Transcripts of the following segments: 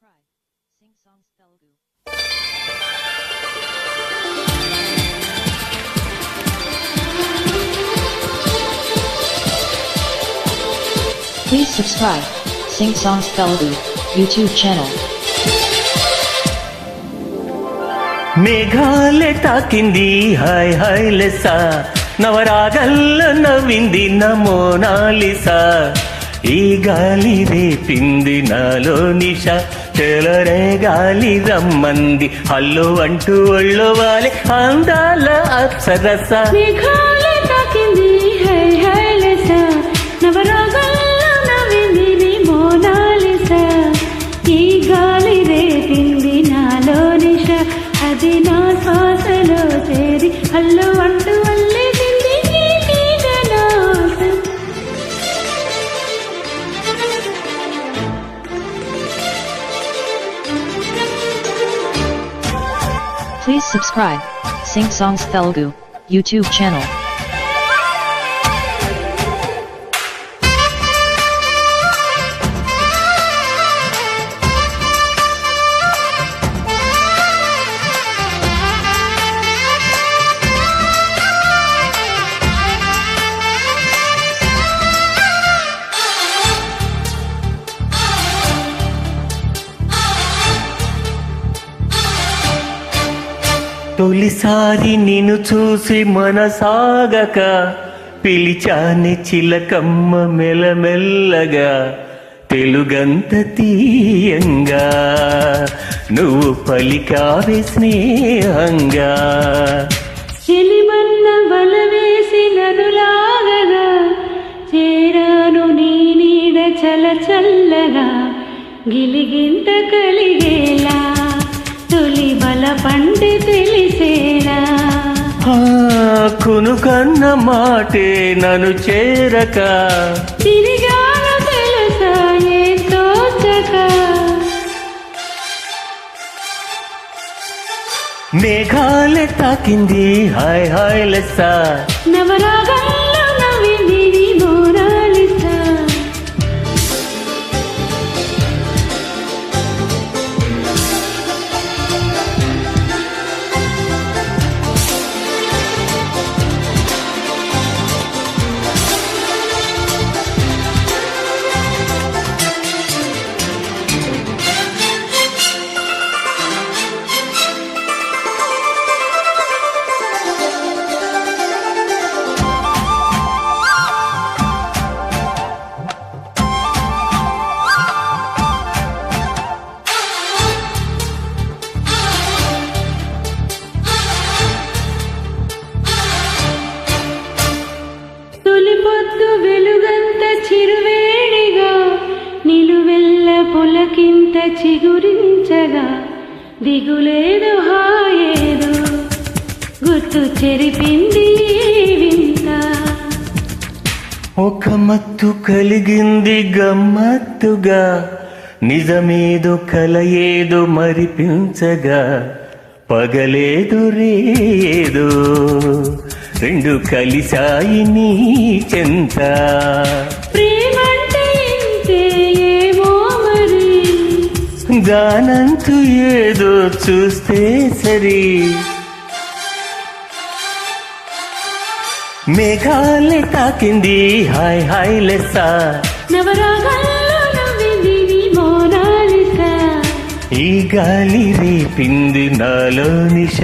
subscribe. Sing songs Telugu. Please subscribe. Sing songs Telugu YouTube channel. మేఘాలే తాకింది hi hi లెస్సా నవరాగల్లో నవ్వింది నమోనాలిసా ఈ గాలి రేపింది నాలో నిష తెలరే గాలి రమ్మంది హల్లో అంటూ ఒళ్ళో వాలి అందాల అప్సరస మేఘాలే తాకింది హై హై లెస్సా నవరాగల్లో నవ్వింది మోనాలిసా ఈ గాలి రేపింది నాలో నిష అది నా శ్వాసలో చేరి హల్లో అంటూ అల్లేసింది నీ మీద నా ఆశ. Please subscribe. Sing songs Telugu YouTube channel. తొలిసారి నిన్ను చూసి మనసాగక పిలిచాని చిలకమ్మ మెల్లమెల్లగా తెలుగంత తీయంగా నువ్వు పలికావే స్నేహంగా చెలిమన్న వల వేసి నదులాగగా చేరాను నీ నీడ చల చల్లగా గిలిగింత కలిగేలా తొలి బల పండి తెలిసేలా కునుకన్న మాటే నన్ను చేరక తిరిగాను తెలుసా ఎంతో చక మేఘాలే తాకింది హాయ్ హాయ్ లెస్సా నవరాగంలో నవ్వింది నీ మోనాలిసా తొలిపొద్దు వెలుగంత చిరువేడిగా నిలువెల్ల పులకింత చిగురించగా దిగులేదు హాయేదు గుర్తు చెరిపింది ఈ వింత ఒక మత్తు కలిగింది గమ్మత్తుగా నిజమేదో కల ఏదో మరిపించగా పగలేదో రేదో రెండు కలిసాయి నీ చెంత ప్రేమంటే ఇంతే ఏమో మరి దానంతు ఏదో చూస్తే సరి మేఘాలే తాకింది హాయ్ హాయ్ లెస్సా నవరాగంలో నవ్వింది నీ మోనాలిసా ఈ గాలి రేపింది నాలో నిష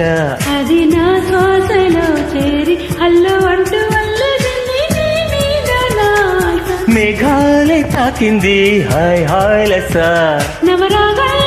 అది నా శ్వాసలో చేరి హల్లో అంటూ అల్లసింది నీ మీద నా ఆశ. మేఘాలే తాకింది హాయ్ హాయ్ లెస్సా నవరాగంలో